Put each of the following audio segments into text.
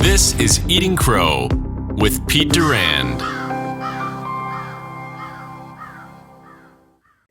This is Eating Crow with Pete Durand.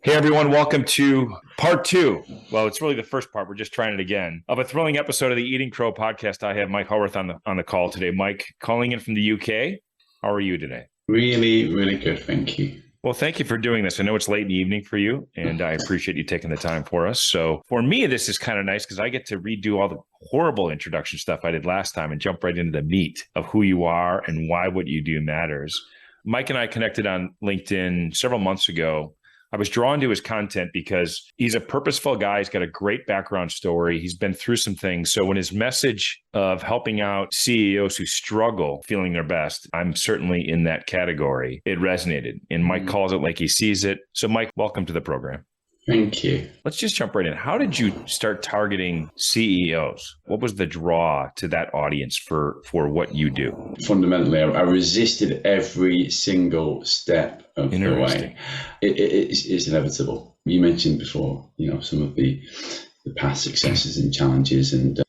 Hey everyone, welcome to part two. Well, it's really the first part. We're just trying it again of a thrilling episode of the Eating Crow podcast. I have Mike Howarth on the call today. Mike, calling in from the UK. How are you today? Really, really good. Thank you. Well, thank you for doing this. I know it's late in the evening for you, and I appreciate you taking the time for us. So for me, this is kind of nice because I get to redo all the horrible introduction stuff I did last time and jump right into the meat of who you are and why what you do matters. Mike and I connected on LinkedIn several months ago. I was drawn to his content because he's a purposeful guy. He's got a great background story. He's been through some things. So when his message of helping out CEOs who struggle feeling their best, I'm certainly in that category. It resonated. And Mike calls it like he sees it. So Mike, welcome to the program. Thank you. Let's just jump right in. How did you start targeting CEOs? What was the draw to that audience for what you do? Fundamentally, I resisted every single step of the way. It's inevitable. You mentioned before, some of the past successes and challenges, and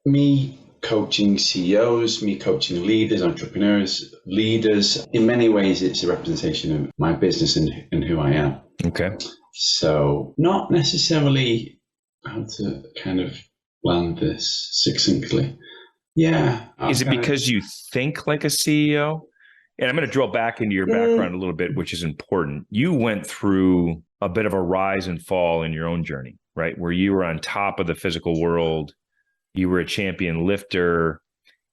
me coaching CEOs, me coaching leaders, entrepreneurs, leaders. In many ways, it's a representation of my business and who I am. Okay. So not necessarily how to kind of land this succinctly. Yeah. Is it because you think like a CEO? And I'm going to drill back into your background a little bit, which is important. You went through a bit of a rise and fall in your own journey, right? Where you were on top of the physical world, you were a champion lifter,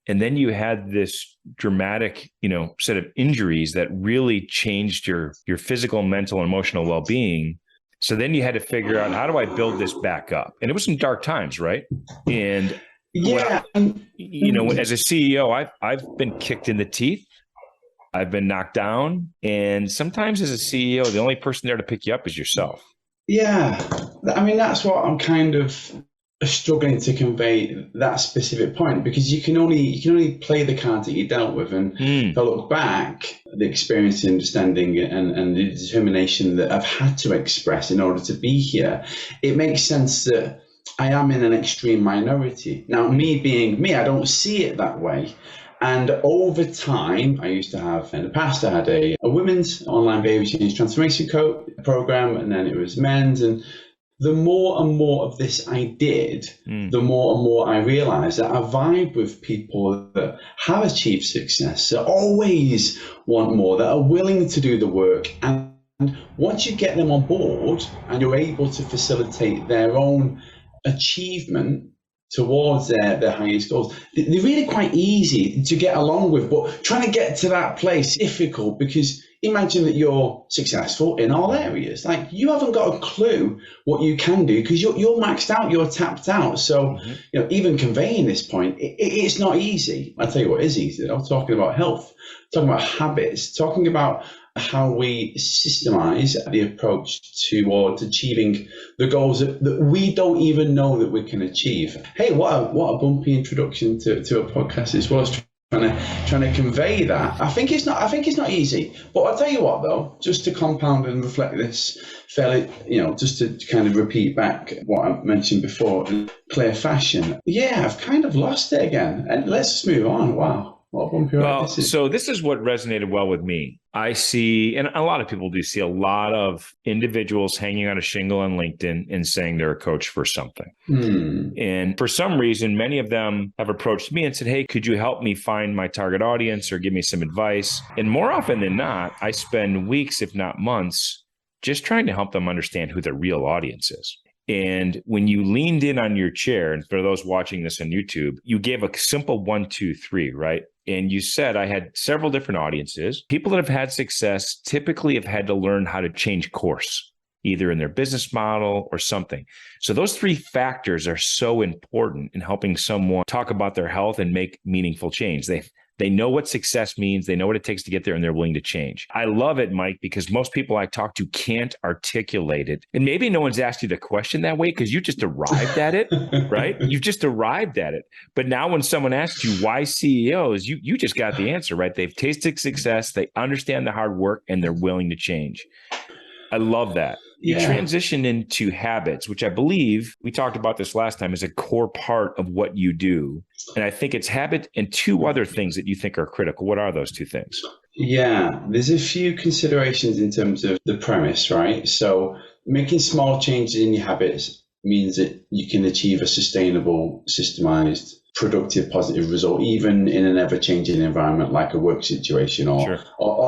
and then you had this dramatic, set of injuries that really changed your physical, mental, and emotional well-being. So then you had to figure out, how do I build this back up? And it was some dark times, right? And yeah, as a CEO, I've been kicked in the teeth. I've been knocked down. And sometimes as a CEO, the only person there to pick you up is yourself. Yeah. I mean, that's what I'm kind of struggling to convey, that specific point, because you can only play the cards that you dealt with. And if I look back, the experience and understanding and the determination that I've had to express in order to be here, it makes sense that I am in an extreme minority. Now, me being me, I don't see it that way. And over time, I used to have, in the past, I had a women's online behavior change transformation program, and then it was men's. And the more and more of this I did, the more and more I realized that I vibe with people that have achieved success, that always want more, that are willing to do the work. And once you get them on board and you're able to facilitate their own achievement towards their highest goals, they're really quite easy to get along with. But trying to get to that place is difficult, because imagine that you're successful in all areas. Like, you haven't got a clue what you can do because you're maxed out, you're tapped out. So, even conveying this point, it's not easy. I'll tell you what is easy. I'm talking about health, talking about habits, talking about how we systemize the approach towards achieving the goals that we don't even know that we can achieve. Hey, what a bumpy introduction to a podcast as well as trying to convey that. I think it's not easy. But I'll tell you what, though, just to compound and reflect this fairly, just to kind of repeat back what I mentioned before in clear fashion. Yeah, I've kind of lost it again. And let's just move on. Wow. So this is what resonated well with me. I see, and a lot of people do see, a lot of individuals hanging on a shingle on LinkedIn and saying they're a coach for something. And for some reason, many of them have approached me and said, hey, could you help me find my target audience or give me some advice? And more often than not, I spend weeks, if not months, just trying to help them understand who their real audience is. And when you leaned in on your chair, and for those watching this on YouTube, you gave a simple 1, 2, 3, right? And you said, I had several different audiences. People that have had success typically have had to learn how to change course, either in their business model or something. So those 3 factors are so important in helping someone talk about their health and make meaningful change. They know what success means. They know what it takes to get there, and they're willing to change. I love it, Mike, because most people I talk to can't articulate it. And maybe no one's asked you the question that way because you just arrived at it, right? You've just arrived at it. But now when someone asks you why CEOs, you just got the answer, right? They've tasted success, they understand the hard work, and they're willing to change. I love that. You transition into habits, which I believe we talked about this last time, is a core part of what you do. And I think it's habit and two other things that you think are critical. What are those two things? Yeah, there's a few considerations in terms of the premise, right? So making small changes in your habits means that you can achieve a sustainable, systemized, productive, positive result, even in an ever-changing environment like a work situation or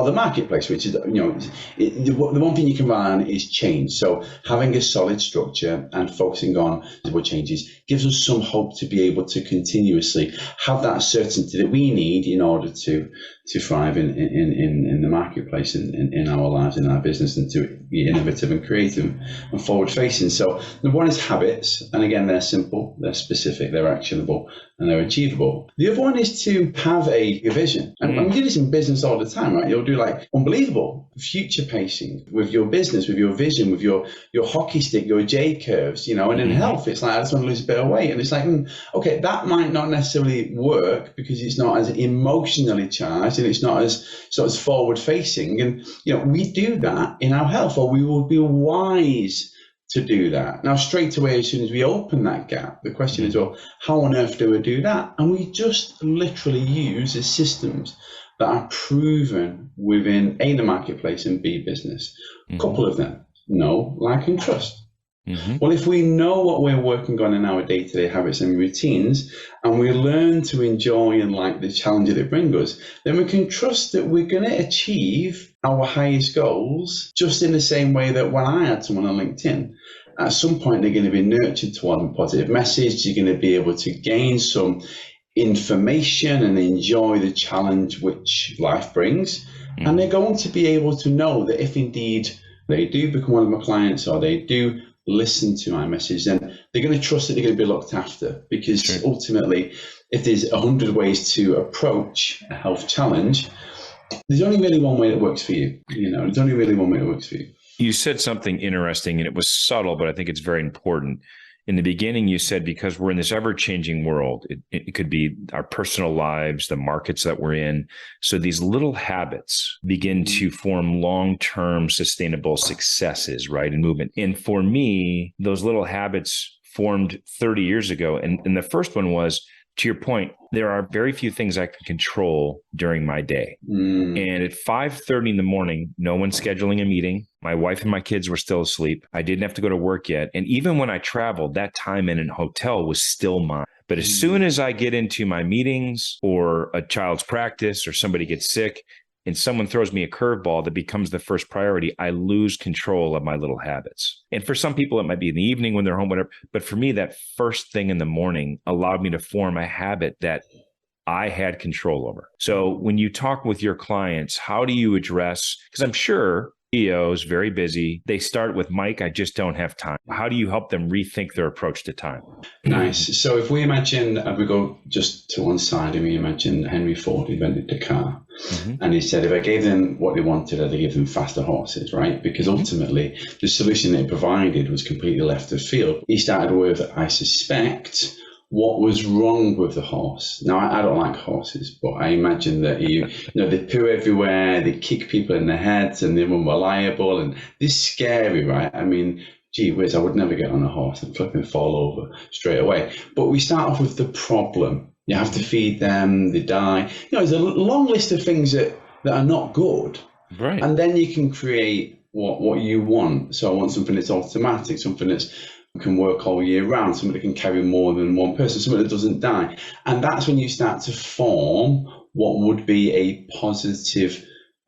the marketplace, which is, the one thing you can rely on is change. So having a solid structure and focusing on what changes gives us some hope to be able to continuously have that certainty that we need in order to thrive in the marketplace, in our lives, in our business, and to be innovative and creative and forward-facing. So number one is habits. And again, they're simple, they're specific, they're actionable, and they're achievable. The other one is to have a vision. And we do this in business all the time, right? You'll do like unbelievable future pacing with your business, with your vision, with your hockey stick, your J curves, and in health, it's like, I just want to lose a bit of weight. And it's like, okay, that might not necessarily work because it's not as emotionally charged and it's not as sort of forward facing. And, we do that in our health, or we will be wise to do that. Now, straight away, as soon as we open that gap, the question is, well, how on earth do we do that? And we just literally use the systems that are proven within A, the marketplace, and B, business. A couple of them: know, like, and trust. Well, if we know what we're working on in our day-to-day habits and routines, and we learn to enjoy and like the challenges that bring us, then we can trust that we're going to achieve our highest goals just in the same way that when I had someone on LinkedIn, at some point they're going to be nurtured toward a positive message. You're going to be able to gain some information and enjoy the challenge which life brings. And they're going to be able to know that if indeed they do become one of my clients, or they do listen to my message, then they're going to trust that they're going to be looked after. Because ultimately, if there's 100 ways to approach a health challenge, there's only really one way that works for you. There's only really one way that works for you. You said something interesting, and it was subtle, but I think it's very important. In the beginning, you said, because we're in this ever-changing world, it could be our personal lives, the markets that we're in. So these little habits begin to form long-term sustainable successes, right, in movement. And for me, those little habits formed 30 years ago. And the first one was, to your point, there are very few things I can control during my day. And at 5:30 in the morning, no one's scheduling a meeting. My wife and my kids were still asleep. I didn't have to go to work yet. And even when I traveled, that time in a hotel was still mine. But as soon as I get into my meetings or a child's practice or somebody gets sick, and someone throws me a curveball that becomes the first priority, I lose control of my little habits. And for some people, it might be in the evening when they're home, whatever. But for me, that first thing in the morning allowed me to form a habit that I had control over. So when you talk with your clients, how do you address, because I'm sure CEOs, very busy, they start with, Mike, I just don't have time. How do you help them rethink their approach to time? Nice. So if we imagine, we go just to one side, and we imagine Henry Ford invented the car. And he said, if I gave them what they wanted, I'd give them faster horses, right? Because ultimately, the solution that he provided was completely left of field. He started with, I suspect, what was wrong with the horse. Now, I don't like horses, but I imagine that they poo everywhere, they kick people in the heads, and they're unreliable, and this is scary, right? I mean, gee whiz, I would never get on a horse and flip and fall over straight away. But we start off with the problem. You have to feed them, they die. There's a long list of things that are not good. Right. And then you can create what you want. So I want something that's automatic, something that's can work all year round, somebody can carry more than one person, somebody that doesn't die. And that's when you start to form what would be a positive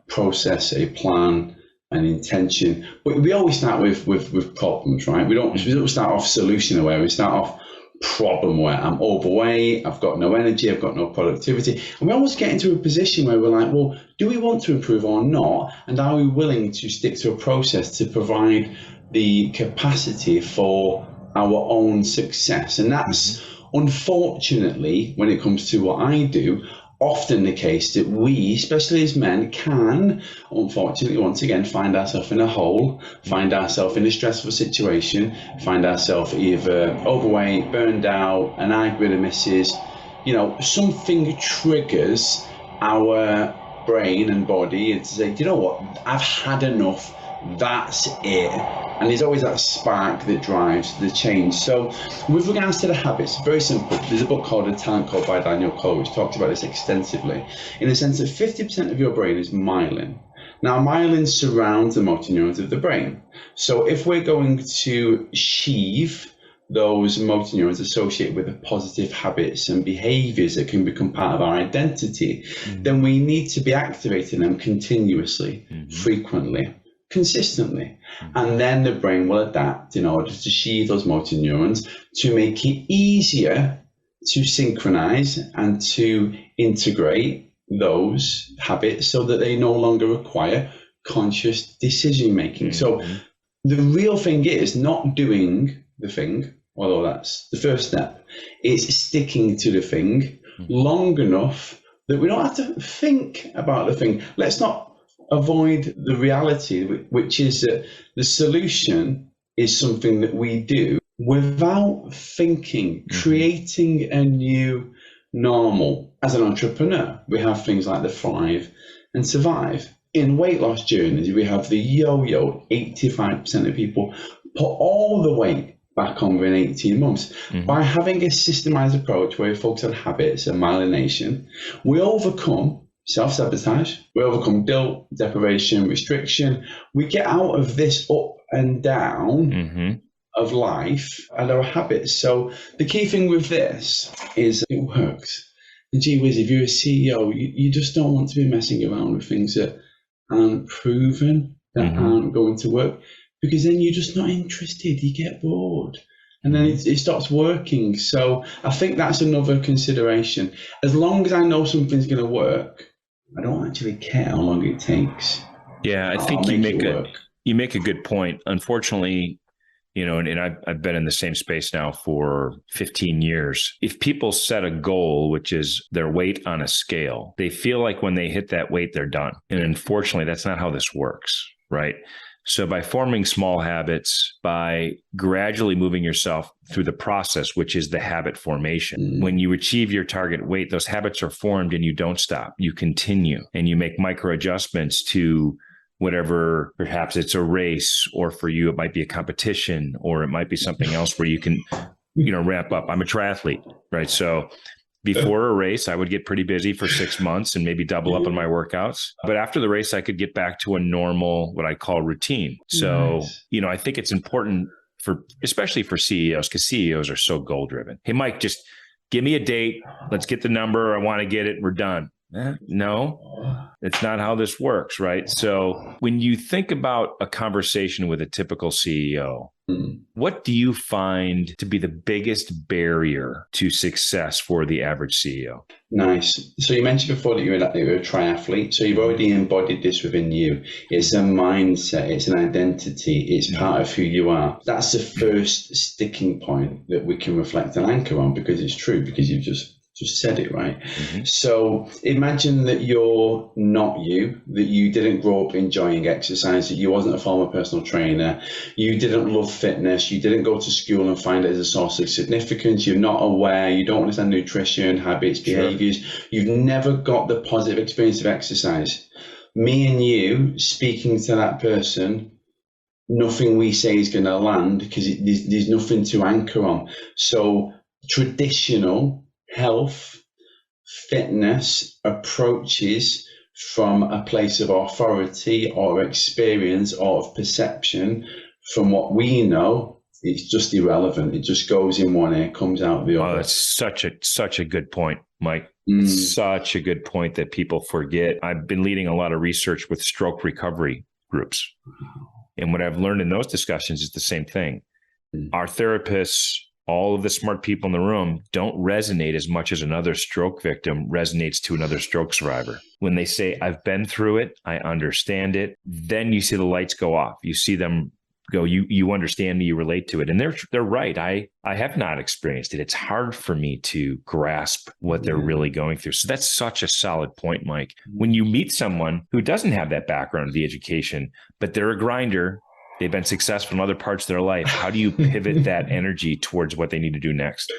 process, a plan, an intention. But we always start with problems, right? We don't start off solution aware. We start off problem where I'm overweight, I've got no energy, I've got no productivity. And we always get into a position where we're like, well, do we want to improve or not? And are we willing to stick to a process to provide the capacity for our own success? And that's unfortunately, when it comes to what I do, often the case that we, especially as men, can unfortunately once again find ourselves in a hole, find ourselves in a stressful situation, find ourselves either overweight, burned out, an argument with the missus, something triggers our brain and body to say, you know what, I've had enough. that's it. And there's always that spark that drives the change. So with regards to the habits, very simple. There's a book called A Talent Code by Daniel Cole, which talks about this extensively, in the sense that 50% of your brain is myelin. Now, myelin surrounds the motor neurons of the brain. So if we're going to sheathe those motor neurons associated with the positive habits and behaviors that can become part of our identity, then we need to be activating them continuously, frequently, consistently. And then the brain will adapt in order to sheathe those motor neurons to make it easier to synchronize and to integrate those habits so that they no longer require conscious decision making. So the real thing is not doing the thing, although that's the first step. It's sticking to the thing long enough that we don't have to think about the thing. Let's not avoid the reality, which is that the solution is something that we do without thinking, creating a new normal. As an entrepreneur, we have things like the thrive and survive. In weight loss journeys, we have the yo-yo. 85% of people put all the weight back on within 18 months. By having a systemized approach where we focus on habits and myelination, we overcome self-sabotage, we overcome guilt, deprivation, restriction. We get out of this up and down of life and our habits. So the key thing with this is it works. And gee whiz, if you're a CEO, you just don't want to be messing around with things that aren't proven, that aren't going to work, because then you're just not interested. You get bored. And then it stops working. So I think that's another consideration. As long as I know something's going to work, I don't actually care how long it takes. Yeah, I think you make a good point. Unfortunately, and I've been in the same space now for 15 years. If people set a goal, which is their weight on a scale, they feel like when they hit that weight, they're done. And unfortunately, that's not how this works, right? So by forming small habits, by gradually moving yourself through the process, which is the habit formation, when you achieve your target weight, those habits are formed and you don't stop. You continue and you make micro adjustments to whatever, perhaps it's a race, or for you, it might be a competition, or it might be something else where you can, ramp up. I'm a triathlete, right? So before a race, I would get pretty busy for 6 months and maybe double up on my workouts. But after the race, I could get back to a normal, what I call routine. So, I think it's important especially for CEOs, because CEOs are so goal driven. Hey, Mike, just give me a date. Let's get the number. I want to get it. We're done. No, it's not how this works, right? So when you think about a conversation with a typical CEO, what do you find to be the biggest barrier to success for the average CEO? Nice. So you mentioned before that you're a triathlete. So you've already embodied this within you. It's a mindset. It's an identity. It's part of who you are. That's the first sticking point that we can reflect and anchor on, because it's true, because you've just said it, right? So imagine that you're not you, that you didn't grow up enjoying exercise, that you wasn't a former personal trainer, you didn't love fitness, you didn't go to school and find it as a source of significance, you're not aware, you don't understand nutrition, habits, behaviors, you've never got the positive experience of exercise. Me and you speaking to that person, nothing we say is going to land, because there's nothing to anchor on. So traditional health, fitness approaches from a place of authority or experience or of perception, from what we know, it's just irrelevant. It just goes in one ear, comes out the other. Oh, that's such a good point, Mike. It's such a good point that people forget. I've been leading a lot of research with stroke recovery groups. And what I've learned in those discussions is the same thing. Our therapists, all of the smart people in the room, don't resonate as much as another stroke victim resonates to another stroke survivor. When they say, I've been through it, I understand it, then you see the lights go off. You see them go, you understand me, you relate to it. And they're right. I have not experienced it. It's hard for me to grasp what they're really going through. So that's such a solid point, Mike. When you meet someone who doesn't have that background, the education, but they're a grinder, they've been successful in other parts of their life, how do you pivot that energy towards what they need to do next?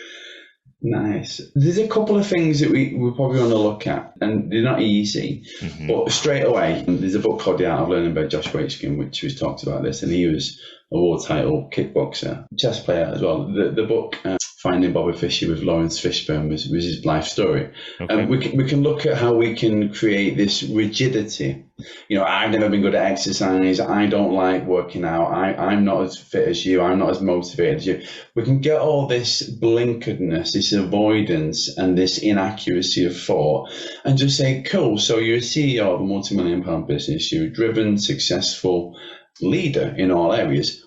Nice. There's a couple of things that we probably want to look at, and they're not easy. But straight away, there's a book called The Art of Learning by Josh Waitzkin, which was talked about this, and he was a world title kickboxer, chess player as well. The book Finding Bobby Fischer with Lawrence Fishburne was his life story. Okay. We can look at how we can create this rigidity. I've never been good at exercise. I don't like working out. I'm not as fit as you. I'm not as motivated as you. We can get all this blinkeredness, this avoidance, and this inaccuracy of thought, and just say, cool, so you're a CEO of a multi-million-pound business. You're a driven, successful leader in all areas.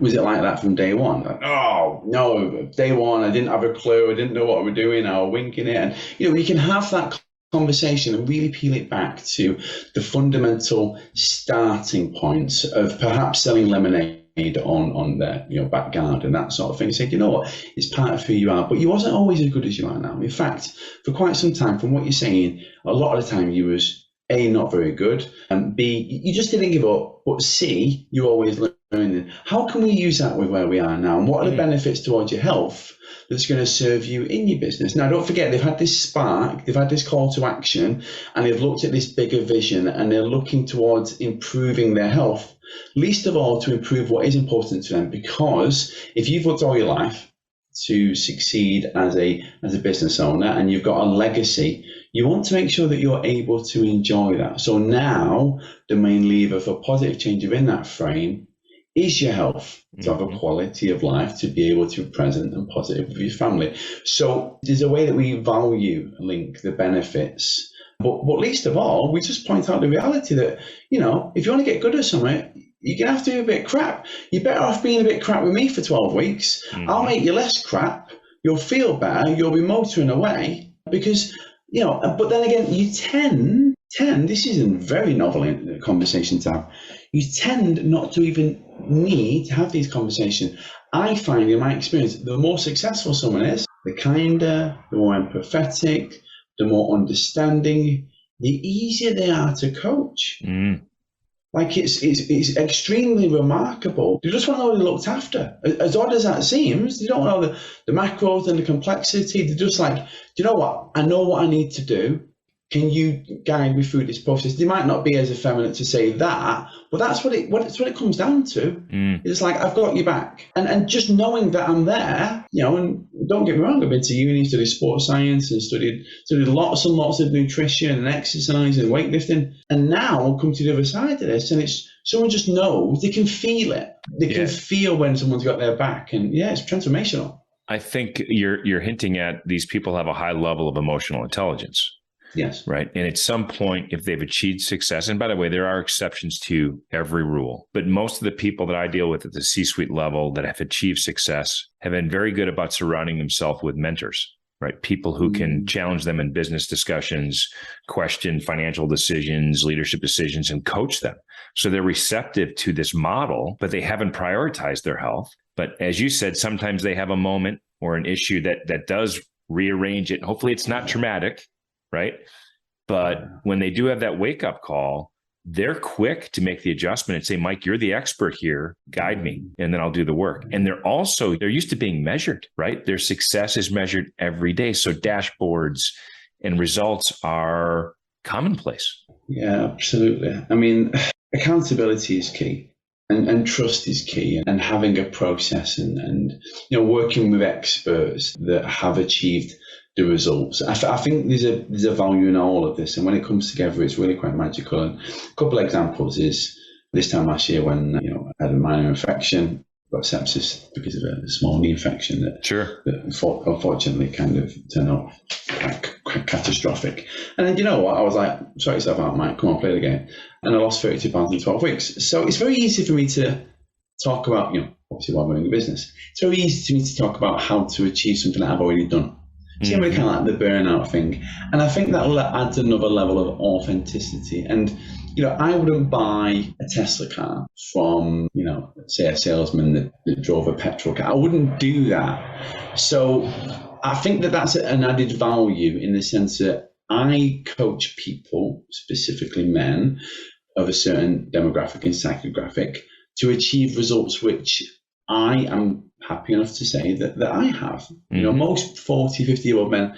Was it like that from day one? Like, oh no, day one I didn't have a clue, I didn't know what we were doing, I was winging it. And we can have that conversation and really peel it back to the fundamental starting points of perhaps selling lemonade on their back garden, that sort of thing. Say, you know what, it's part of who you are, but you wasn't always as good as you are now. In fact, for quite some time, from what you're saying, a lot of the time you was A, not very good, and B, you just didn't give up, but C, you always learning. How can we use that with where we are now? And what are the benefits towards your health that's going to serve you in your business? Now, don't forget, they've had this spark, they've had this call to action, and they've looked at this bigger vision, and they're looking towards improving their health, least of all to improve what is important to them. Because if you've looked all your life to succeed as a business owner and you've got a legacy, you want to make sure that you're able to enjoy that. So now the main lever for positive change within that frame is your health, to have a quality of life, to be able to be present and positive with your family. So there's a way that we value, link the benefits. But least of all, we just point out the reality that, if you want to get good at something, you're going to have to be a bit crap. You're better off being a bit crap with me for 12 weeks. I'll make you less crap. You'll feel better. You'll be motoring away because, but then again, you tend, this is a very novel conversation to have. You tend not to even need to have these conversations. I find in my experience, the more successful someone is, the kinder, the more empathetic, the more understanding, the easier they are to coach. Like it's extremely remarkable. You just want to know they're looked after. As odd as that seems, you don't know the macros and the complexity. They're just like, do you know what? I know what I need to do. Can you guide me through this process? They might not be as effeminate to say that, but that's what it comes down to. It's like, I've got your back. And just knowing that I'm there, and don't get me wrong, I've been to uni, studied sports science and studied lots and lots of nutrition and exercise and weightlifting. And now I'll come to the other side of this, and it's someone just knows, they can feel it. They can feel when someone's got their back. And it's transformational. I think you're hinting at these people have a high level of emotional intelligence. Yes. Right. And at some point, if they've achieved success, and by the way, there are exceptions to every rule, but most of the people that I deal with at the C-suite level that have achieved success have been very good about surrounding themselves with mentors, right? People who can challenge them in business discussions, question financial decisions, leadership decisions, and coach them. So they're receptive to this model, but they haven't prioritized their health. But as you said, sometimes they have a moment or an issue that does rearrange it. Hopefully it's not traumatic. Right. But when they do have that wake up call, they're quick to make the adjustment and say, Mike, you're the expert here. Guide me. And then I'll do the work. And they're used to being measured, right? Their success is measured every day. So dashboards and results are commonplace. Yeah, absolutely. I mean, accountability is key. And trust is key, and having a process and working with experts that have achieved the results. I think there's a value in all of this, and when it comes together, it's really quite magical. And a couple of examples is this time last year when I had a minor infection, got sepsis because of a small knee infection that unfortunately kind of turned out quite catastrophic. And then I was like, sort yourself out, Mike, come on, play the game. And I lost 32 pounds in 12 weeks. So it's very easy for me to talk about, obviously while running a business, it's very easy for me to talk about how to achieve something that I've already done. So kind of like the burnout thing. And I think that adds another level of authenticity. And, I wouldn't buy a Tesla car from, say a salesman that drove a petrol car. I wouldn't do that. So I think that's an added value in the sense that I coach people, specifically men, of a certain demographic and psychographic, to achieve results which I am happy enough to say that I have. You know, most 40, 50-year-old men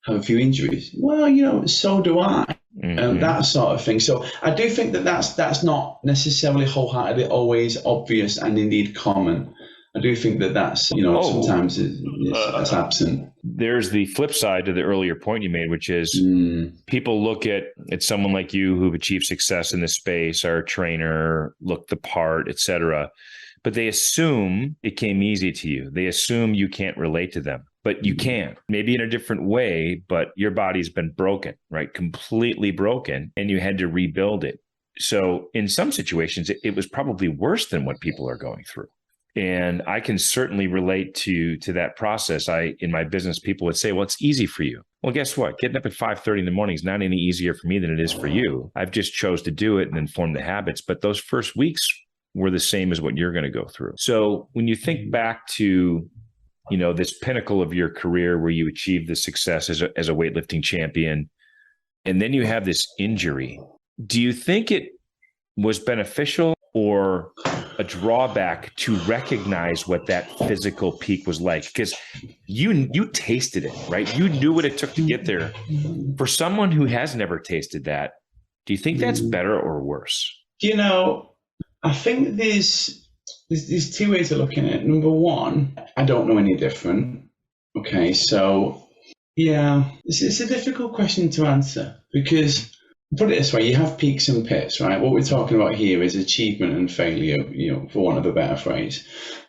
have a few injuries. Well, you know, so do I. And that sort of thing. So I do think that's not necessarily wholeheartedly always obvious and indeed common. I do think that's, you know, sometimes it's absent. There's the flip side to the earlier point you made, which is people look at someone like you who've achieved success in this space, are a trainer, look the part, et cetera, but they assume it came easy to you. They assume you can't relate to them, but you can, maybe in a different way, but your body's been broken, right? Completely broken, and you had to rebuild it. So in some situations, it was probably worse than what people are going through. And I can certainly relate to that process. In my business, people would say, well, it's easy for you. Well, guess what? Getting up at 5:30 in the morning is not any easier for me than it is for you. I've just chose to do it and then form the habits. But those first weeks were the same as what you're going to go through. So when you think back to, you know, this pinnacle of your career where you achieved the success as a weightlifting champion, and then you have this injury, do you think it was beneficial or a drawback to recognize what that physical peak was like? Because you tasted it, right? You knew what it took to get there. For someone who has never tasted that, do you think that's better or worse? You know, I think there's two ways of looking at it. Number one, I don't know any different. Okay, so yeah, it's a difficult question to answer because, put it this way, you have peaks and pits, right? What we're talking about here is achievement and failure, you know, for want of a better phrase.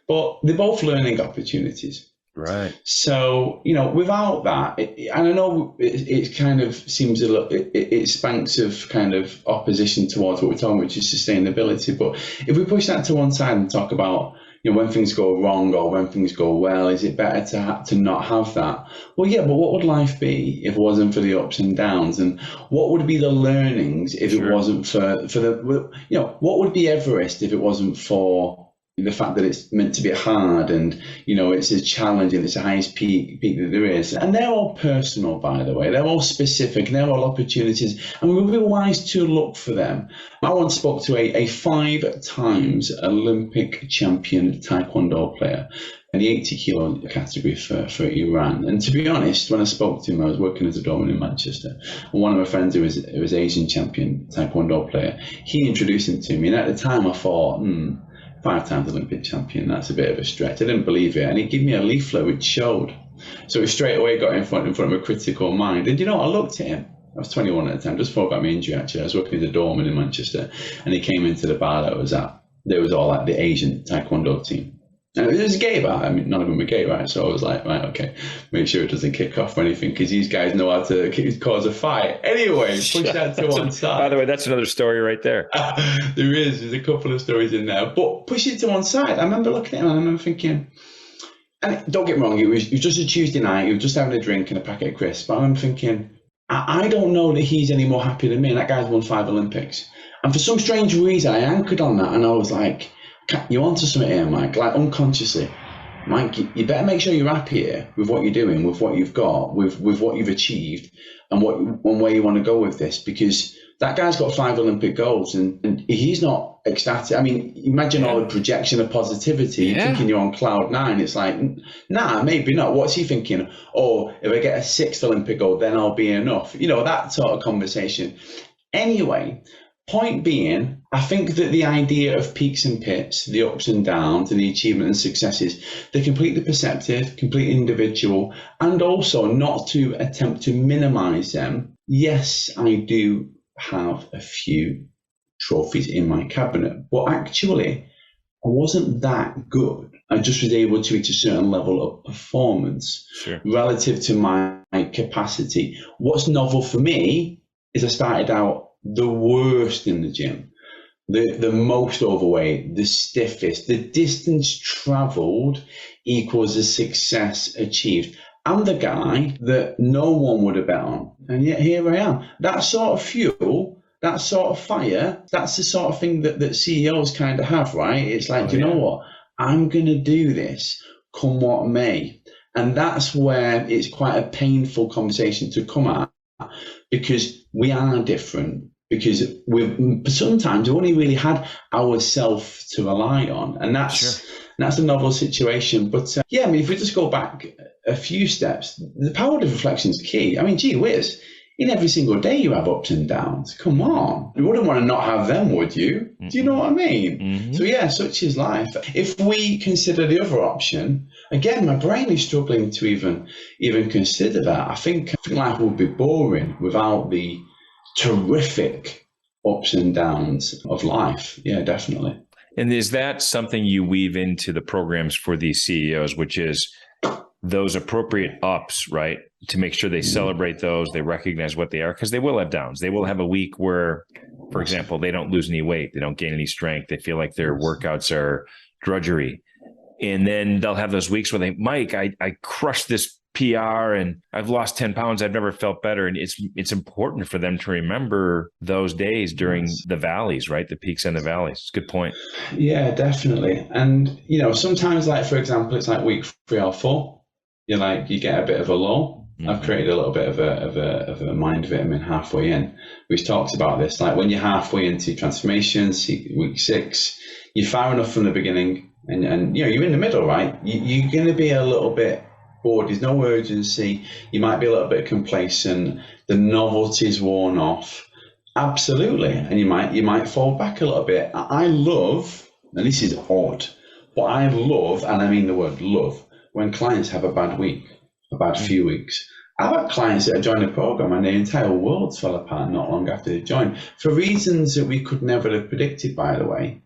But they're both learning opportunities. Right. So, you know, without that, and I know it kind of seems a little, it spanks of kind of opposition towards what we're talking about, which is sustainability. But if we push that to one side and talk about, you know, when things go wrong or when things go well, is it better to not have that? Well, yeah, but what would life be if it wasn't for the ups and downs? And what would be the learnings if it wasn't for the, you know, what would be Everest if it wasn't for the fact that it's meant to be hard and, you know, it's a challenge and it's the highest peak that there is. And they're all personal, by the way. They're all specific and they're all opportunities. And we would be wise to look for them. I once spoke to a 5 times Olympic champion Taekwondo player in the 80 kilo category for Iran. And to be honest, when I spoke to him, I was working as a doorman in Manchester. And one of my friends who was Asian champion Taekwondo player, he introduced him to me. And at the time I thought, 5 times Olympic champion, that's a bit of a stretch. I didn't believe it. And he gave me a leaflet which showed. So it straight away got in front of a critical mind. And you know, I looked at him. I was 21 at the time, just before I got my injury actually. I was working as a doorman in Manchester. And he came into the bar that I was at. There was all like the Asian Taekwondo team. And it was a gay bar. I mean, none of them were gay, right? So I was like, right, okay, make sure it doesn't kick off or anything because these guys know how to cause a fight. Anyway, push that to one side. By the way, that's another story right there. There's a couple of stories in there. But push it to one side. I remember looking at him and I remember thinking, and don't get me wrong, it was just a Tuesday night. He was just having a drink and a packet of crisps. But I remember thinking, I don't know that he's any more happy than me. And that guy's won 5 Olympics. And for some strange reason, I anchored on that and I was like, you're onto something here, Mike, like unconsciously. Mike, you better make sure you're happy here with what you're doing, with what you've got, with what you've achieved and where you want to go with this, because that guy's got 5 Olympic golds and he's not ecstatic. I mean, imagine all the projection of positivity, thinking you're on cloud 9. It's like, nah, maybe not. What's he thinking? Oh, if I get a 6th Olympic gold, then I'll be enough. You know, that sort of conversation. Anyway, point being, I think that the idea of peaks and pits, the ups and downs and the achievement and successes, they're completely perceptive, completely individual, and also not to attempt to minimize them. Yes, I do have a few trophies in my cabinet, but actually I wasn't that good. I just was able to reach a certain level of performance relative to my capacity. What's novel for me is I started out the worst in the gym, the most overweight, the stiffest. The distance traveled equals the success achieved. I'm the guy that no one would have bet on, and yet here I am. That sort of fuel, that sort of fire, that's the sort of thing that CEOs kind of have, right? It's like, you know what? I'm going to do this come what may. And that's where it's quite a painful conversation to come at, because we are different, because we've sometimes only really had ourselves to rely on. And that's that's a novel situation. But yeah, I mean, if we just go back a few steps, the power of reflection is key. I mean, gee whiz, in every single day you have ups and downs. Come on. You wouldn't want to not have them, would you? Do you know what I mean? So yeah, such is life. If we consider the other option, again, my brain is struggling to even consider that. I think life would be boring without the terrific ups and downs of life. Yeah, definitely. And is that something you weave into the programs for these CEOs, which is those appropriate ups, right? To make sure they celebrate those, they recognize what they are, because they will have downs. They will have a week where, for example, they don't lose any weight, they don't gain any strength, they feel like their workouts are drudgery. And then they'll have those weeks where they, Mike, I crushed this PR and I've lost 10 pounds. I've never felt better. And it's important for them to remember those days during the valleys, right? The peaks and the valleys. It's a good point. Yeah, definitely. And, sometimes, like, for example, it's like week 3 or 4, you get a bit of a lull. I've created a little bit of a mind vitamin halfway in, which talks about this. Like when you're halfway into transformations, week 6, you're far enough from the beginning and you're in the middle, right? You're going to be a little bit bored. There's no urgency. You might be a little bit complacent. The novelty's worn off. Absolutely. And you might fall back a little bit. I love, and this is odd, but I love, and I mean the word love, when clients have a bad week, a bad few weeks. I've had clients that have joined the program and their entire worlds fell apart not long after they joined for reasons that we could never have predicted, by the way.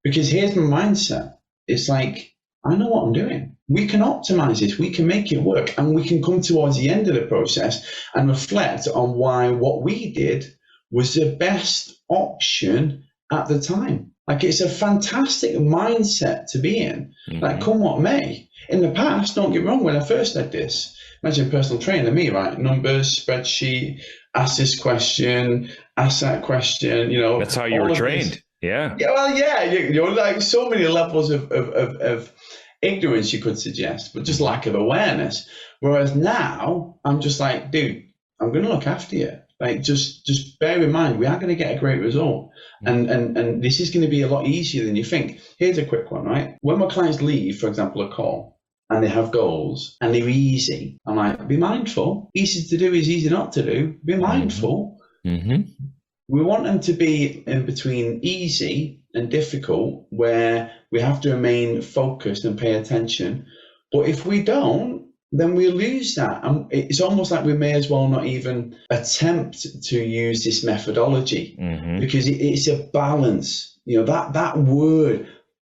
Because here's my mindset. It's like, I know what I'm doing. We can optimize this. We can make it work. And we can come towards the end of the process and reflect on why what we did was the best option at the time. Like, it's a fantastic mindset to be in. Like, come what may. In the past, don't get me wrong, when I first did this, imagine personal trainer, me, right? Numbers, spreadsheet, ask this question, ask that question, That's how you were trained. Yeah. Yeah, well, yeah. You're like so many levels of ignorance you could suggest, but just lack of awareness. Whereas now, I'm just like, dude, I'm going to look after you. Like, just bear in mind, we are going to get a great result. And this is going to be a lot easier than you think. Here's a quick one, right? When my clients leave, for example, a call, and they have goals, and they're easy, I'm like, be mindful. Easy to do is easy not to do. Be mindful. We want them to be in between easy and difficult, where we have to remain focused and pay attention. But if we don't, then we lose that. And it's almost like we may as well not even attempt to use this methodology, because it's a balance. That word,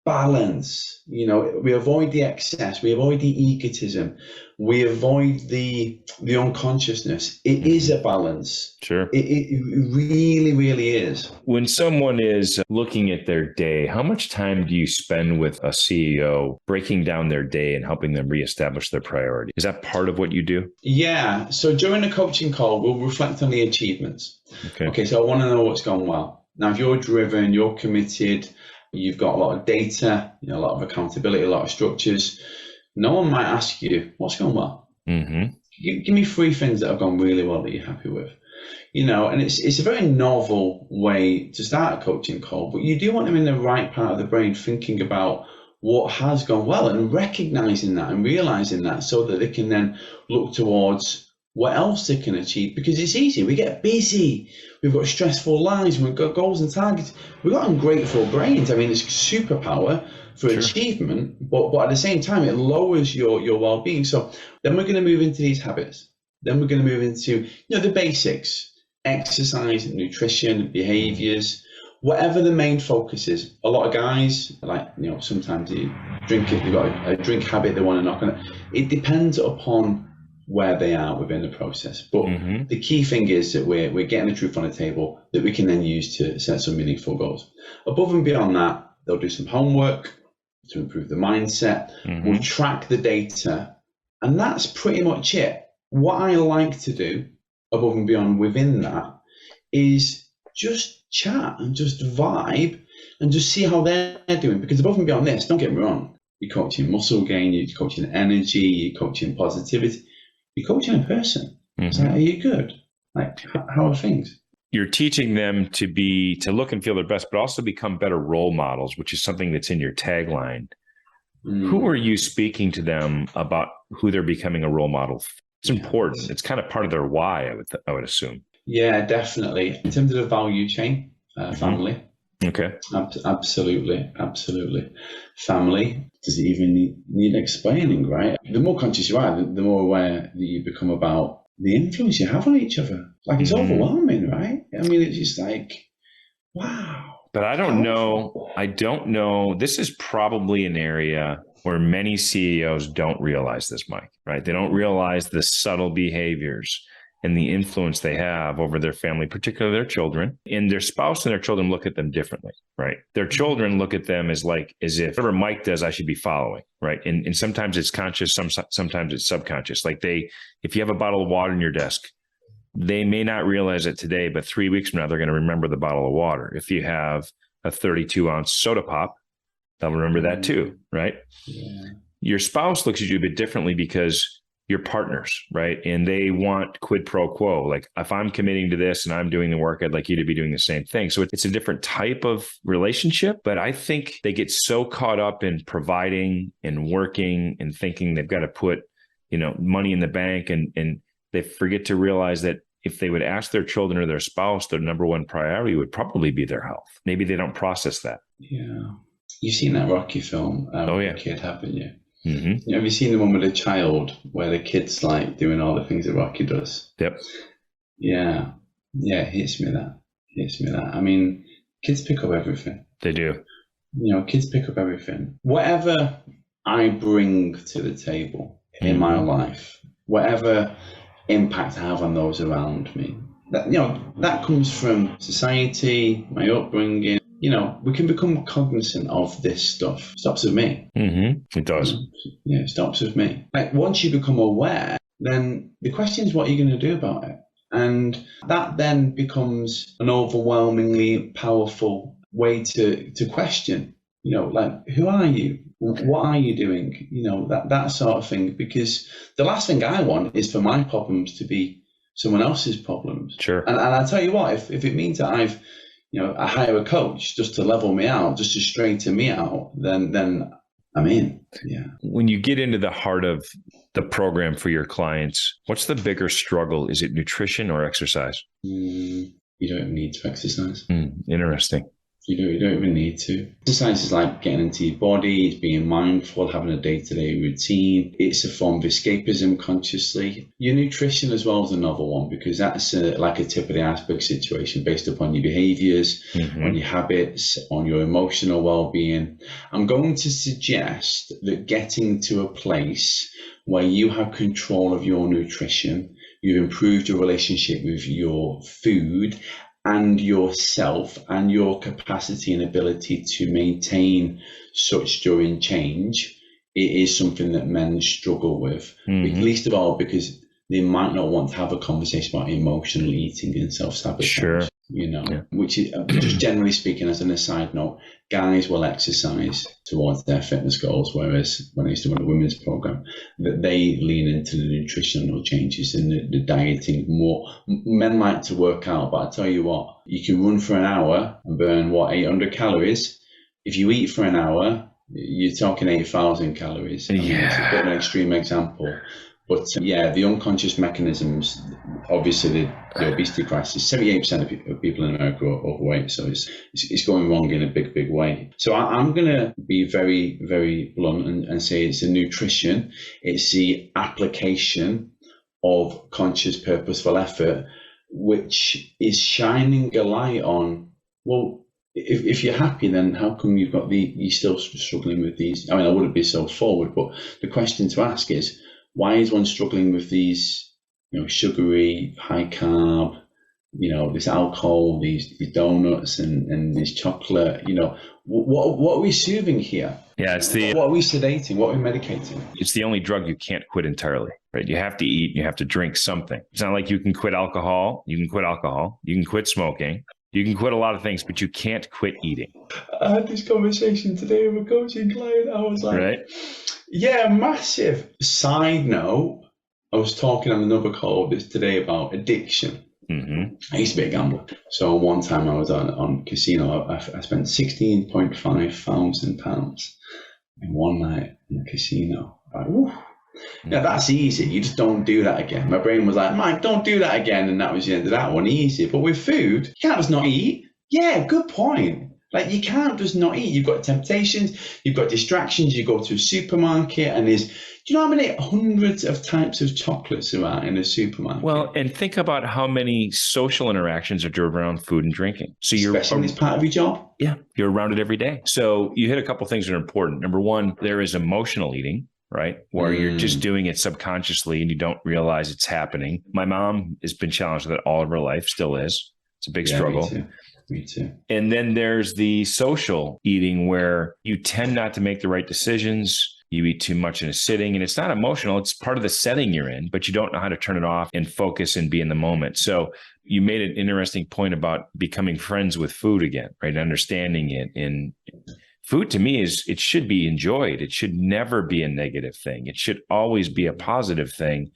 balance, we avoid the excess, we avoid the egotism, we avoid the unconsciousness. It is a balance. Sure. It really, really is. When someone is looking at their day, how much time do you spend with a CEO breaking down their day and helping them reestablish their priority? Is that part of what you do? Yeah. So during a coaching call, we'll reflect on the achievements. Okay. So I want to know what's gone well. Now, if you're driven, you're committed, you've got a lot of data, a lot of accountability, a lot of structures, no one might ask you, what's gone well? Give me 3 things that have gone really well that you're happy with. And it's a very novel way to start a coaching call, but you do want them in the right part of the brain thinking about what has gone well and recognizing that and realizing that, so that they can then look towards what else they can achieve. Because it's easy. We get busy. We've got stressful lives. We've got goals and targets. We've got ungrateful brains. I mean, it's a superpower for achievement, but at the same time, it lowers your well-being. So then we're going to move into these habits. Then we're going to move into, the basics, exercise, nutrition, behaviors, whatever the main focus is. A lot of guys, like, sometimes they've got a drink habit, they want to knock on it. It depends upon where they are within the process. But the key thing is that we're getting the truth on the table that we can then use to set some meaningful goals. Above and beyond that, they'll do some homework to improve the mindset. We'll track the data. And that's pretty much it. What I like to do above and beyond within that is just chat and just vibe and just see how they're doing. Because above and beyond this, don't get me wrong, you're coaching muscle gain, you're coaching energy, you're coaching positivity, you're coaching a person. It's like, are you good? Like, how are things? You're teaching them to look and feel their best, but also become better role models, which is something that's in your tagline. who are you speaking to them about who they're becoming a role model? It's important. It's kind of part of their why, I would assume. Yeah, definitely. In terms of the value chain, family. Okay. Absolutely. Family. Does it even need explaining, right? The more conscious you are, the more aware that you become about the influence you have on each other. Like, it's overwhelming, right? I mean, it's just like, wow. But I don't know. This is probably an area where many CEOs don't realize this, Mike, right? They don't realize the subtle behaviors and the influence they have over their family, particularly their children. And their spouse and their children look at them differently, right? Their children look at them as if whatever Mike does, I should be following, right? And sometimes it's conscious, sometimes it's subconscious. Like if you have a bottle of water in your desk, they may not realize it today, but 3 weeks from now, they're going to remember the bottle of water. If you have a 32-ounce soda pop, they'll remember that too, right? Yeah. Your spouse looks at you a bit differently because you're partners, right? And they want quid pro quo. Like, if I'm committing to this and I'm doing the work, I'd like you to be doing the same thing. So it's a different type of relationship, but I think they get so caught up in providing and working and thinking they've got to put, money in the bank, and they forget to realize that if they would ask their children or their spouse, their number one priority would probably be their health. Maybe they don't process that. Yeah. You've seen that Rocky film, yeah. Kid, haven't you? Mm-hmm. Have you seen the one with the child where the kid's like doing all the things that Rocky does? Yep. Yeah. It hits me that. I mean, kids pick up everything. They do. Kids pick up everything. Whatever I bring to the table in my life, whatever impact I have on those around me, that comes from society, my upbringing. We can become cognizant of this stuff. It stops with me. Mm-hmm. It does. It stops with me. Like, once you become aware, then the question is, what are you going to do about it? And that then becomes an overwhelmingly powerful way to question, like, who are you? What are you doing? That sort of thing. Because the last thing I want is for my problems to be someone else's problems. Sure. And I tell you what, if it means that I hire a coach just to level me out, just to straighten me out, then I'm in. Yeah. When you get into the heart of the program for your clients, what's the bigger struggle? Is it nutrition or exercise? You don't even need to exercise. Interesting. You don't even need to. Exercise is like getting into your body, it's being mindful, having a day-to-day routine. It's a form of escapism consciously. Your nutrition as well is another one, because that's like a tip of the iceberg situation based upon your behaviors, on your habits, on your emotional well-being. I'm going to suggest that getting to a place where you have control of your nutrition, you've improved your relationship with your food and yourself and your capacity and ability to maintain such during change, it is something that men struggle with, least of all because they might not want to have a conversation about emotional eating and self-sabotage. Sure. Which is, just generally speaking, as an aside note, guys will exercise towards their fitness goals, whereas when I used to run a women's program, that they lean into the nutritional changes and the dieting more. Men like to work out, but I tell you what, you can run for an hour and burn 800 calories. If you eat for an hour, you're talking 8,000 calories. I mean, it's a bit of an extreme example. But the unconscious mechanisms, obviously the obesity crisis, 78% of people in America are overweight. So it's going wrong in a big, big way. So I'm going to be very, very blunt and say it's the nutrition, it's the application of conscious, purposeful effort, which is shining a light on, well, if you're happy, then how come you're still struggling with these? I mean, I wouldn't be so forward, but the question to ask is, why is one struggling with these, sugary, high carb, this alcohol, these donuts and this chocolate, what are we soothing here? Yeah, what are we sedating? What are we medicating? It's the only drug you can't quit entirely, right? You have to eat, you have to drink something. It's not like you can quit alcohol. You can quit smoking. You can quit a lot of things, but you can't quit eating. I had this conversation today with a coaching client. I was like, right? Yeah, massive. Side note, I was talking on another call today about addiction. I used to be a gambler. So one time I was on casino, I spent £16,500 in one night in the casino. Like, woo. Yeah, that's easy. You just don't do that again. My brain was like, Mike, don't do that again. And that was the end of that one. Easy. But with food, you can't just not eat. Yeah, good point. Like, you can't just not eat. You've got temptations, you've got distractions. You go to a supermarket and do you know how many hundreds of types of chocolates there are in a supermarket? Well, and think about how many social interactions are driven around food and drinking. So especially when it's part of your job. Yeah, you're around it every day. So you hit a couple of things that are important. Number one, there is emotional eating, right? Where you're just doing it subconsciously and you don't realize it's happening. My mom has been challenged with it all of her life, still is. It's a big struggle. Me too. And then there's the social eating where you tend not to make the right decisions. You eat too much in a sitting, and it's not emotional. It's part of the setting you're in, but you don't know how to turn it off and focus and be in the moment. So you made an interesting point about becoming friends with food again, right? Understanding it. And food to me it should be enjoyed. It should never be a negative thing. It should always be a positive thing,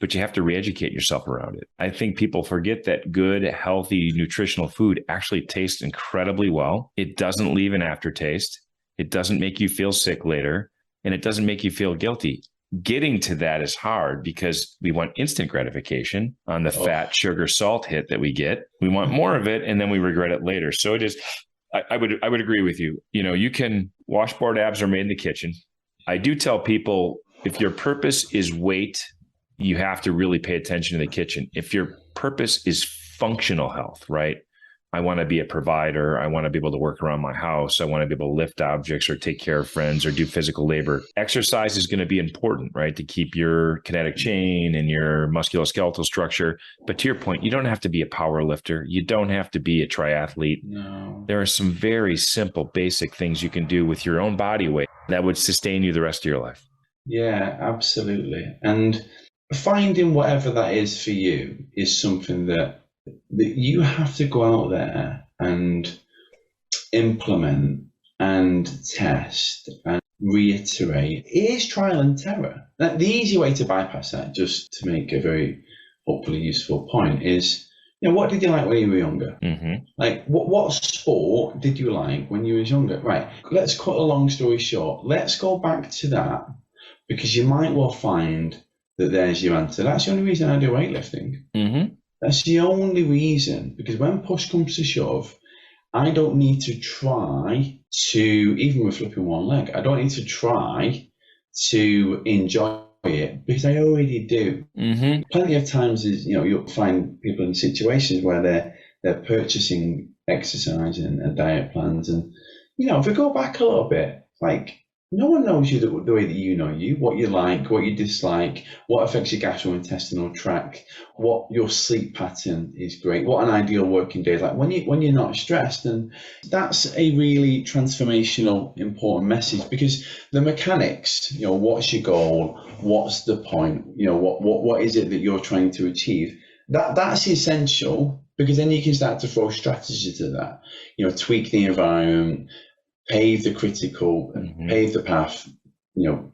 but you have to re-educate yourself around it. I think people forget that good, healthy, nutritional food actually tastes incredibly well. It doesn't leave an aftertaste. It doesn't make you feel sick later. And it doesn't make you feel guilty. Getting to that is hard because we want instant gratification on the fat, sugar, salt hit that we get. We want more of it, and then we regret it later. So it is. I would agree with you. You know, you can washboard abs are made in the kitchen. I do tell people if your purpose is weight, you have to really pay attention to the kitchen. If your purpose is functional health, right? I want to be a provider. I want to be able to work around my house. I want to be able to lift objects or take care of friends or do physical labor. Exercise is going to be important, right? To keep your kinetic chain and your musculoskeletal structure. But to your point, you don't have to be a power lifter. You don't have to be a triathlete. No. There are some very simple, basic things you can do with your own body weight that would sustain you the rest of your life. Yeah, absolutely. And finding whatever that is for you is something that you have to go out there and implement and test and reiterate. It is trial and terror. The easy way to bypass that, just to make a very hopefully useful point, is, you know, what did you like when you were younger? Mm-hmm. Like, what sport did you like when you were younger? Right, let's cut a long story short. Let's go back to that, because you might well find that there's your answer. That's the only reason I do weightlifting. Mm-hmm. That's the only reason, because when push comes to shove, I don't need to try to, even with flipping one leg, I don't need to try to enjoy it, because I already do. Mm-hmm. Plenty of times, you'll find people in situations where they're purchasing exercise and diet plans, and if we go back a little bit, like, no one knows you the way that you know you, what you like, what you dislike, what affects your gastrointestinal tract, what your sleep pattern is great, what an ideal working day is like when you're not stressed. And that's a really transformational, important message, because the mechanics, what's your goal, what's the point, what is it that you're trying to achieve, that's essential, because then you can start to throw strategy to that, tweak the environment, pave the critical, pave the path,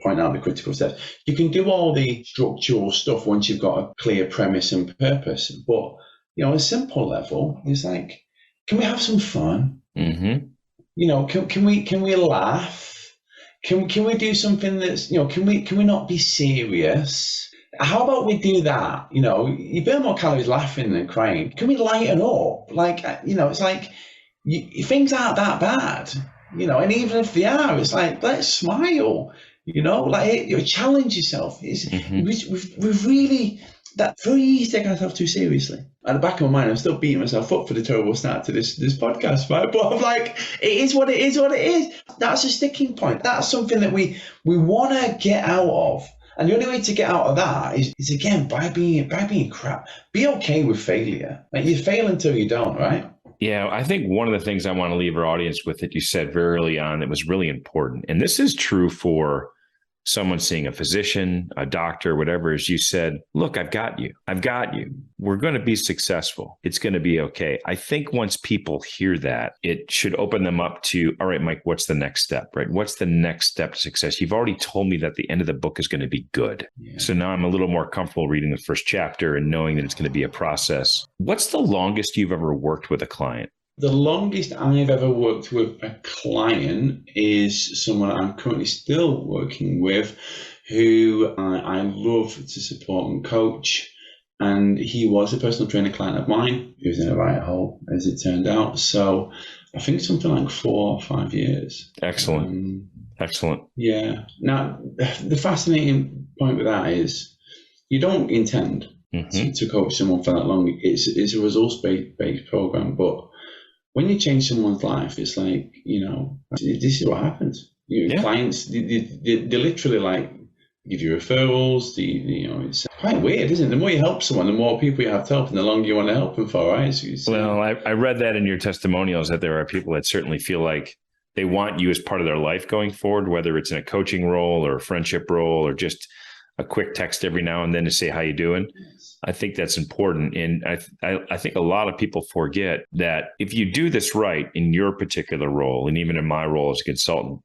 point out the critical steps. You can do all the structural stuff once you've got a clear premise and purpose. But, on a simple level, it's like, can we have some fun? Mm-hmm. Can we laugh? Can we do something that's, can we not be serious? How about we do that? You burn more calories laughing than crying. Can we lighten up? Like, it's like, things aren't that bad. And even if they are, it's like, let's smile, like, challenge yourself. We've really, that's very easy to take ourselves too seriously. At the back of my mind, I'm still beating myself up for the terrible start to this podcast, right? But I'm like, it is what it is. That's a sticking point. That's something that we want to get out of. And the only way to get out of that is again, by being crap. Be okay with failure. Like, you fail until you don't, right? Yeah, I think one of the things I want to leave our audience with that you said very early on that was really important, and this is true for someone seeing a physician, a doctor, whatever, is you said, look, I've got you. We're going to be successful. It's going to be okay. I think once people hear that, it should open them up to, all right, Mike, what's the next step, right? What's the next step to success? You've already told me that the end of the book is going to be good. Yeah. So now I'm a little more comfortable reading the first chapter and knowing that it's going to be a process. What's the longest you've ever worked with a client? The longest I've ever worked with a client is someone I'm currently still working with, who I love to support and coach. And he was a personal trainer client of mine. He was in a rabbit hole, as it turned out. So I think something like 4 or 5 years. Excellent. Excellent. Yeah. Now, the fascinating point with that is you don't intend to coach someone for that long. It's a results-based program, but when you change someone's life, it's like, this is what happens. Clients, they literally like give you referrals. It's quite weird, isn't it? The more you help someone, the more people you have to help, and the longer you want to help them for, right? Well, I read that in your testimonials that there are people that certainly feel like they want you as part of their life going forward, whether it's in a coaching role or a friendship role or just a quick text every now and then to say, how you doing? I think that's important. And I think a lot of people forget that if you do this right in your particular role, and even in my role as a consultant,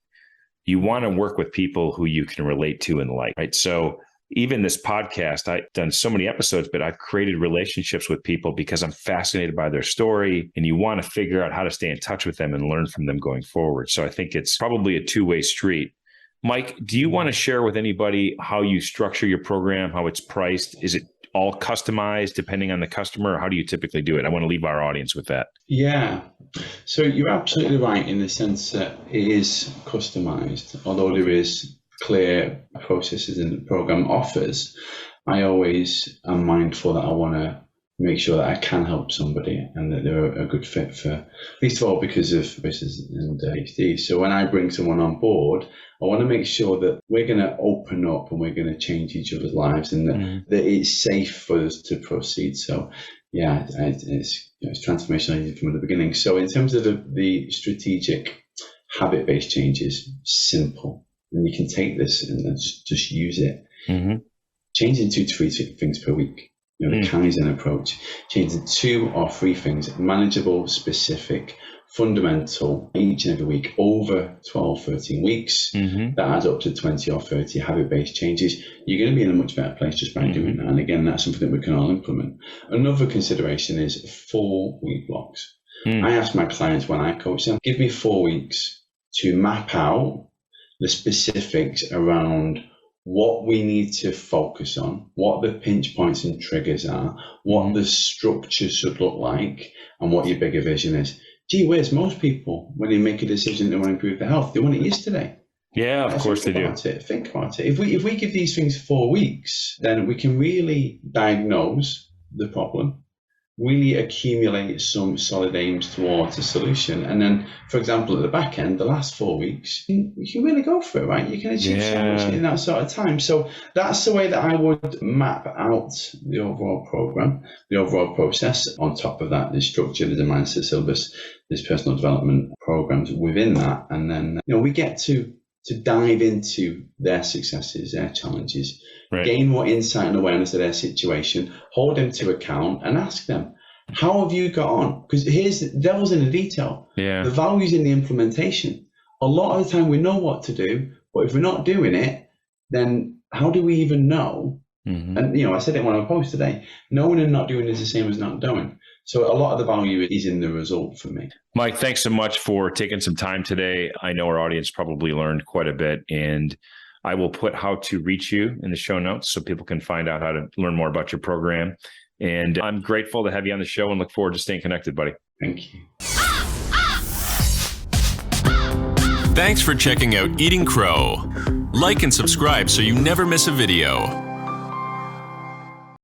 you want to work with people who you can relate to and like, right? So even this podcast, I've done so many episodes, but I've created relationships with people because I'm fascinated by their story, and you want to figure out how to stay in touch with them and learn from them going forward. So I think it's probably a two-way street. Mike, do you want to share with anybody how you structure your program, how it's priced? Is it all customized depending on the customer, or how do you typically do it? I want to leave our audience with that. Yeah. So you're absolutely right in the sense that it is customized, although there is clear processes in the program offers. I always am mindful that I want to make sure that I can help somebody and that they're a good fit for, least of all because of business and ADHD. So when I bring someone on board, I want to make sure that we're going to open up and we're going to change each other's lives, and that it's safe for us to proceed. So yeah, it's transformational from the beginning. So in terms of the strategic habit-based changes, simple. And you can take this and just use it. Changing 2 to 3 things per week. The Kaizen approach. Changing 2 or 3 things, manageable, specific, fundamental, each and every week, over 12, 13 weeks. That adds up to 20 or 30 habit-based changes. You're going to be in a much better place just by doing that. And again, that's something that we can all implement. Another consideration is 4-week blocks. I ask my clients when I coach them, give me 4 weeks to map out the specifics around what we need to focus on, what the pinch points and triggers are, what the structure should look like, and what your bigger vision is. Gee whiz, most people, when they make a decision they want to improve their health, they want it yesterday. Yeah, of course they do. Think about it. If we give these things 4 weeks, then we can really diagnose the problem, really accumulate some solid aims towards a solution. And then, for example, at the back end, the last 4 weeks, you can really go for it, right? You can achieve so much in that sort of time. So that's the way that I would map out the overall program, the overall process. On top of that, there's structure, there's a mindset syllabus, there's personal development programs within that. And then, we get to dive into their successes, their challenges, gain more insight and awareness of their situation, hold them to account and ask them, how have you got on? Because here's the devil's in the detail. The value's in the implementation. A lot of the time we know what to do, but if we're not doing it, then how do we even know? And, I said it when I posted today, knowing and not doing is the same as not doing. So a lot of the value is in the result for me. Mike, thanks so much for taking some time today. I know our audience probably learned quite a bit, and I will put how to reach you in the show notes so people can find out how to learn more about your program. And I'm grateful to have you on the show and look forward to staying connected, buddy. Thank you. Thanks for checking out Eating Crow. Like and subscribe so you never miss a video.